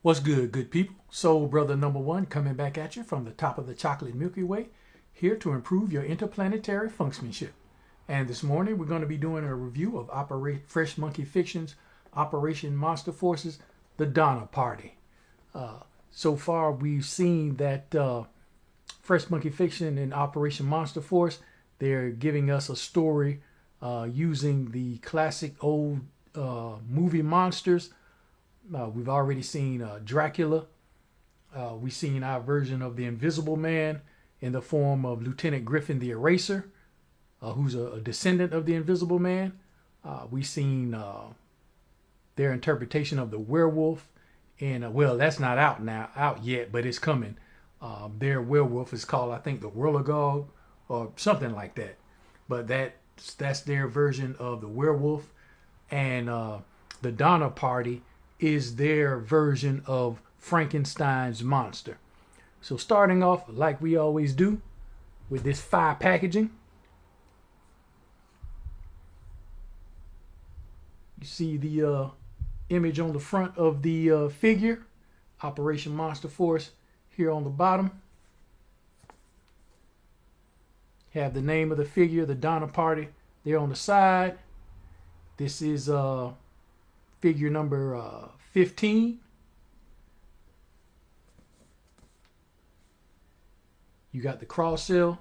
What's good, good people? Soul Brother number one coming back at you from the top of the chocolate Milky Way, here to improve your interplanetary functionship. And this morning we're going to be doing a review of Fresh Monkey Fiction's Operation Monster Force's The Donner Party. So far we've seen that Fresh Monkey Fiction and Operation Monster Force, they're giving us a story using the classic old movie monsters. We've already seen Dracula. We've seen our version of the Invisible Man in the form of Lieutenant Griffin the Eraser, who's a descendant of the Invisible Man. We've seen their interpretation of the werewolf, and well, that's not out yet, but it's coming. Their werewolf is called, I think, the Whirligog or something like that. But that's their version of the werewolf, and the Donner Party is their version of Frankenstein's monster. So starting off like we always do with this fire packaging. You see the image on the front of the figure, Operation Monster Force, here on the bottom. Have the name of the figure, the Donner Party, there on the side. This is figure number 15. You got the cross cell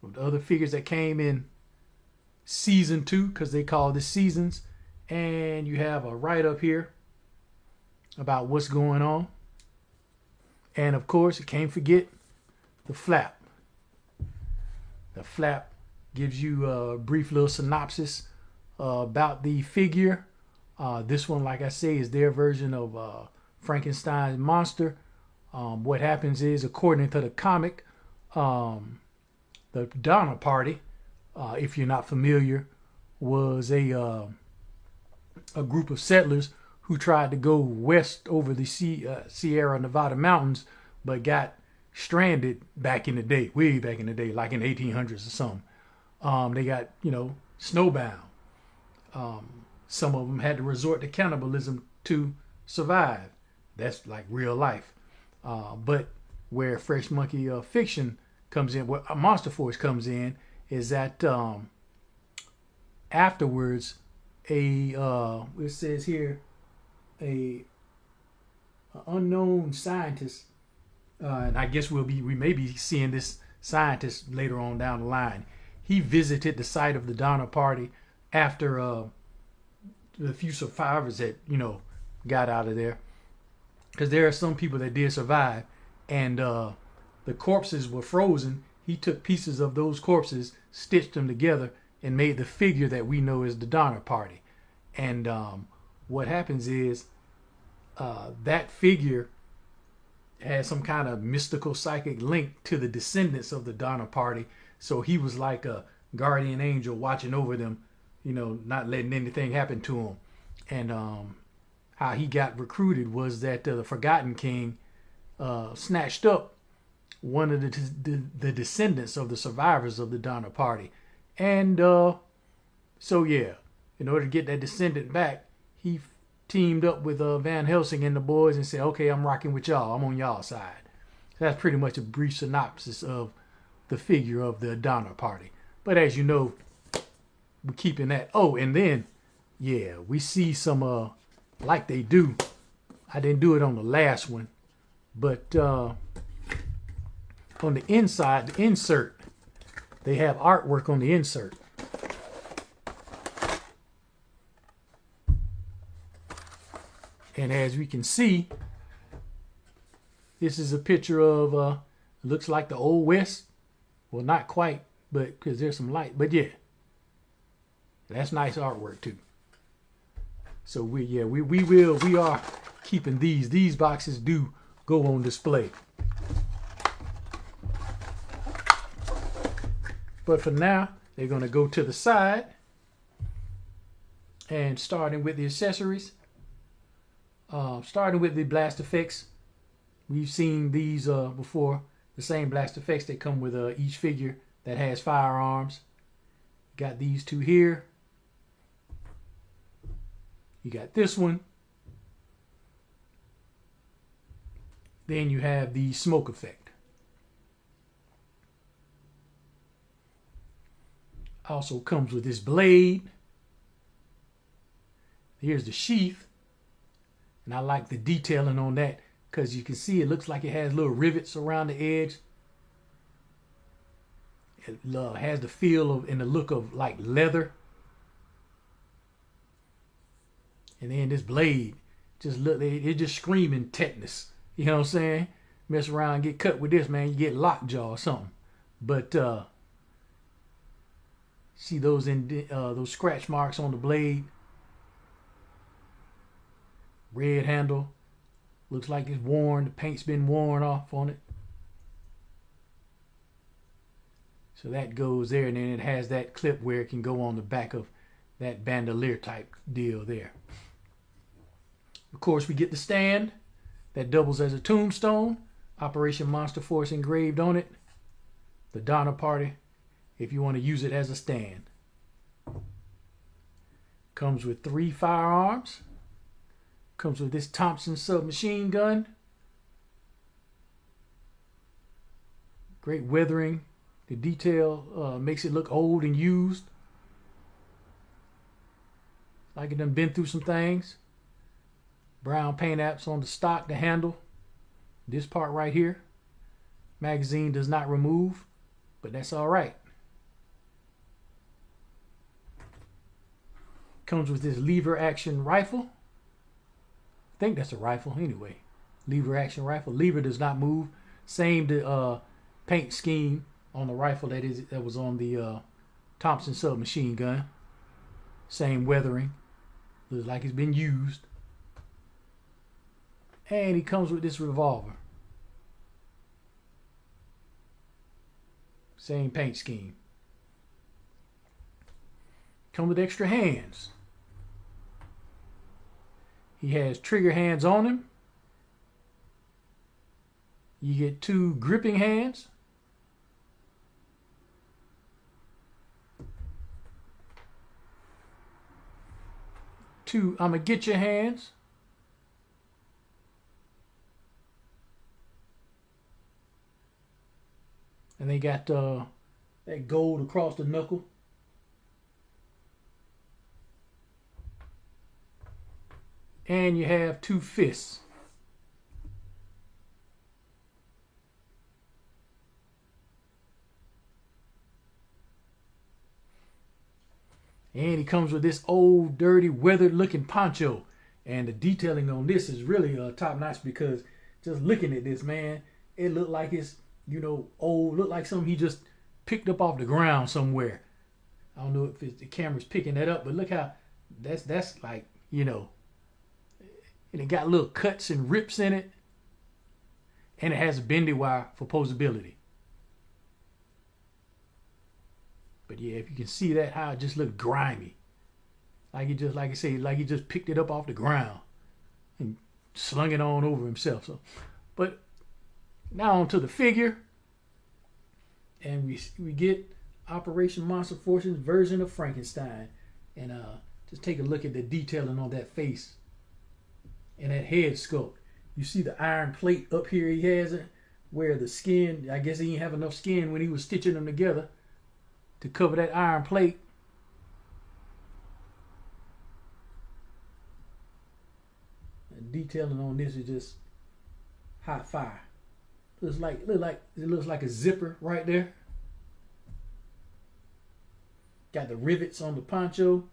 of the other figures that came in season 2, because they call this seasons. And you have a write-up here about what's going on. And of course, you can't forget the flap. The flap gives you a brief little synopsis about the figure. This one, like I say, is their version of Frankenstein's monster. What happens is, according to the comic, the Donner Party, if you're not familiar, was a group of settlers who tried to go west over the Sierra Nevada mountains, but got stranded back in the day, way back in the day, like in the 1800s or something. They got, snowbound. Some of them had to resort to cannibalism to survive. That's like real life. But where Fresh Monkey Fiction comes in, where Monster Force comes in, is that afterwards, it says here, a unknown scientist, and I guess we may be seeing this scientist later on down the line. He visited the site of the Donner Party after the few survivors that got out of there, because there are some people that did survive, and the corpses were frozen. He took pieces of those corpses, stitched them together, and made the figure that we know as the Donner Party. And what happens is that figure has some kind of mystical psychic link to the descendants of the Donner Party. So he was like a guardian angel watching over them, not letting anything happen to him. And how he got recruited was that the Forgotten King snatched up one of the descendants of the survivors of the Donner Party. And so yeah, in order to get that descendant back, he teamed up with Van Helsing and the boys and said, okay, I'm rocking with y'all. I'm on y'all side. So that's pretty much a brief synopsis of the figure of the Donner Party. But as you know, we're keeping that. Oh, and then, yeah, we see some, like they do. I didn't do it on the last one, but on the inside, the insert, they have artwork on the insert. And as we can see, this is a picture of, looks like the Old West. Well, not quite, but because there's some light. But yeah, that's nice artwork too. So we are keeping these. These boxes do go on display. But for now, they're going to go to the side. And starting with the accessories. Starting with the blast effects. We've seen these before. The same blast effects that come with each figure that has firearms. Got these two here. You got this one. Then you have the smoke effect. Also comes with this blade. Here's the sheath. And I like the detailing on that because you can see it looks like it has little rivets around the edge. It has the feel of and the look of like leather. And then this blade, just look, it just screaming tetanus. You know what I'm saying? Mess around and get cut with this, man, you get lockjaw or something. But see those those scratch marks on the blade. Red handle. Looks like it's worn. The paint's been worn off on it. So that goes there, and then it has that clip where it can go on the back of that bandolier type deal there. Of course, we get the stand that doubles as a tombstone. Operation Monster Force engraved on it. The Donner Party, if you want to use it as a stand. Comes with 3 firearms. Comes with this Thompson submachine gun. Great weathering. The detail makes it look old and used. Like it done been through some things. Brown paint apps on the stock, the handle. This part right here. Magazine does not remove, but that's all right. Comes with this lever action rifle. I think that's a rifle anyway. Lever action rifle. Lever does not move. Same paint scheme on the rifle that was on the Thompson submachine gun. Same weathering. Looks like it's been used. And he comes with this revolver. Same paint scheme. Come with extra hands. He has trigger hands on him. You get 2 gripping hands. Two I'ma get your hands. And they got that gold across the knuckle. And you have 2 fists. And he comes with this old, dirty, weathered-looking poncho. And the detailing on this is really top-notch because just looking at this, man, it looked like it's, you know, old. Looked like something he just picked up off the ground somewhere. I don't know if the camera's picking that up, but look how that's like, you know. And it got little cuts and rips in it. And it has a bendy wire for posability. But yeah, if you can see that, how it just looked grimy. Like he just, like I say, like he just picked it up off the ground and slung it on over himself. So, but now on to the figure. And we get Operation Monster Force's version of Frankenstein. And just take a look at the detailing on that face. And that head sculpt. You see the iron plate up here he has it, where the skin, I guess he didn't have enough skin when he was stitching them together to cover that iron plate. And detailing on this is just hot fire. It looks like a zipper right there. Got the rivets on the poncho.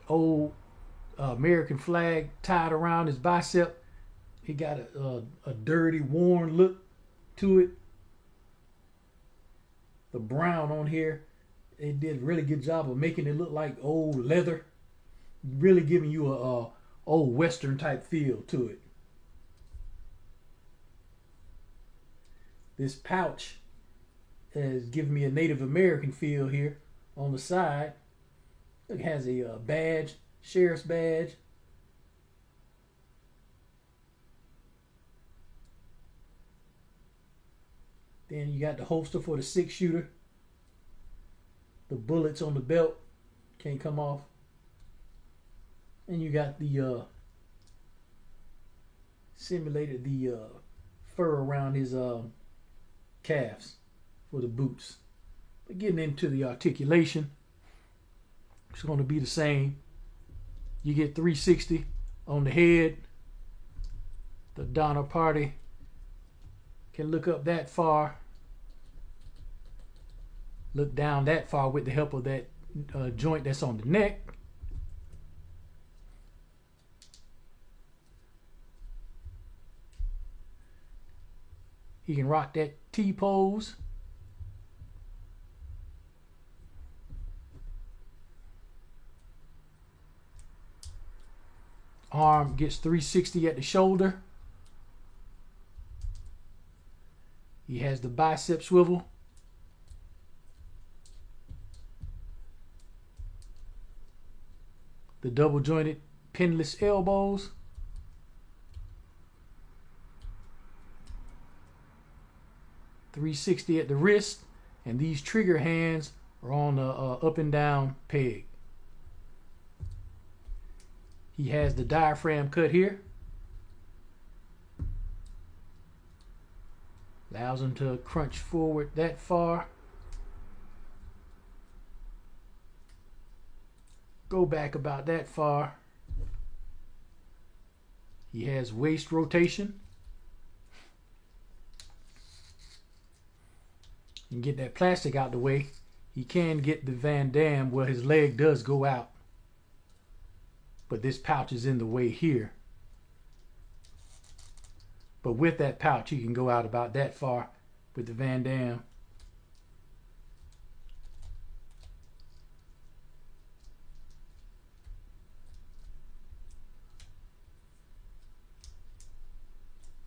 Old American flag tied around his bicep. He got a dirty, worn look to it. The brown on here, it did a really good job of making it look like old leather. Really giving you a old Western type feel to it. This pouch is giving me a Native American feel here on the side. It has a badge, sheriff's badge. Then you got the holster for the 6-shooter. The bullets on the belt can't come off. And you got the simulated the fur around his calves for the boots. But getting into the articulation, it's going to be the same. You get 360 on the head. The Donner Party can look up that far, look down that far with the help of that joint that's on the neck. He can rock that T-pose. Arm gets 360 at the shoulder. He has the bicep swivel. The double jointed pinless elbows. .360 at the wrist, and these trigger hands are on the up and down peg. He has the diaphragm cut here. Allows him to crunch forward that far. Go back about that far. He has waist rotation. And get that plastic out the way. He can get the Van Damme where his leg does go out. But this pouch is in the way here. But with that pouch, he can go out about that far with the Van Damme.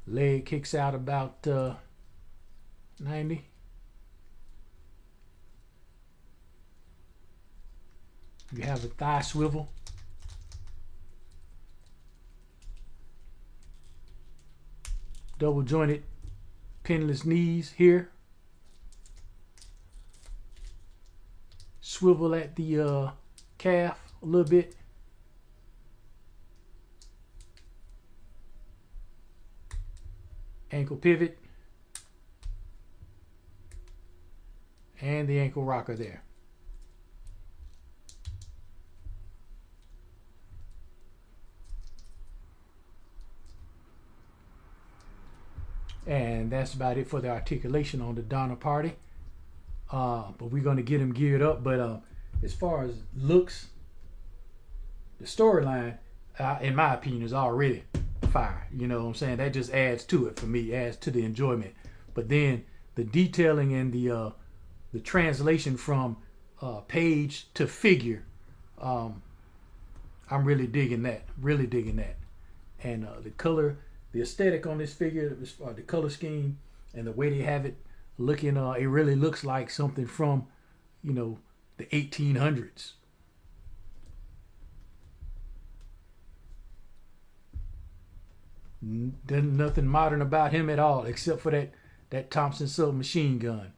Leg kicks out about 90. You have a thigh swivel. Double jointed pinless knees here. Swivel at the calf a little bit. Ankle pivot. And the ankle rocker there. And that's about it for the articulation on the Donner Party. But we're going to get him geared up. But as far as looks, the storyline, in my opinion, is already fire. You know what I'm saying? That just adds to it for me, adds to the enjoyment. But then the detailing and the translation from page to figure, I'm really digging that. Really digging that. And the color, the aesthetic on this figure, the color scheme, and the way they have it looking, it really looks like something from, you know, the 1800s. There's nothing modern about him at all, except for that Thompson submachine gun.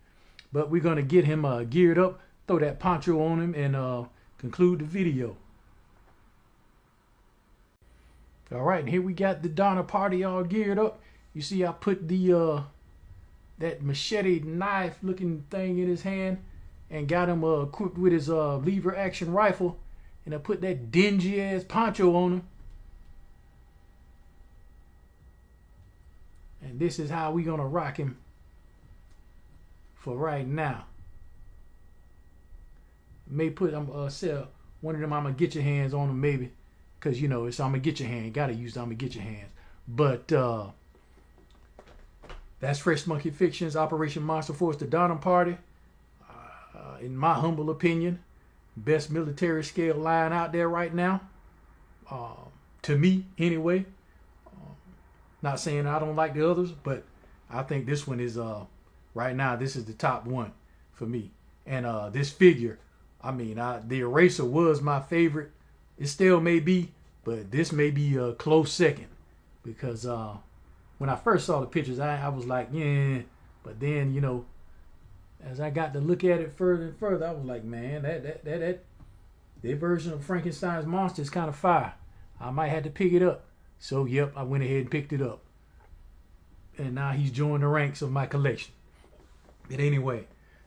But we're gonna get him geared up, throw that poncho on him, and conclude the video. All right, and here we got the Donner Party all geared up. You see, I put the that machete knife looking thing in his hand, and got him equipped with his lever action rifle, and I put that dingy ass poncho on him. And this is how we gonna rock him for right now. May put sell one of them. I'm gonna get your hands on them maybe. Because, you know, it's I'm going to get your hand. Got to use I'm going to get your hands. But that's Fresh Monkey Fictions, Operation Monster Force, the Donner Party. In my humble opinion, best military scale line out there right now. To me, anyway. Not saying I don't like the others, but I think this one is, right now, this is the top one for me. And this figure, I mean, the Eraser was my favorite. It still may be, but this may be a close second, because when I first saw the pictures, I was like, yeah. But then, you know, as I got to look at it further and further, I was like, man, that version of Frankenstein's monster is kind of fire. I might have to pick it up. So, yep, I went ahead and picked it up. and now he's joined the ranks of my collection. But anyway,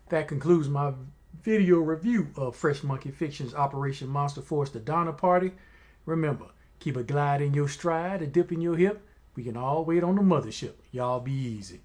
that concludes my video review of Fresh Monkey Fiction's Operation Monster Force: The Donner Party. Remember, keep a glide in your stride, a dip in your hip. We can all wait on the mothership. Y'all be easy.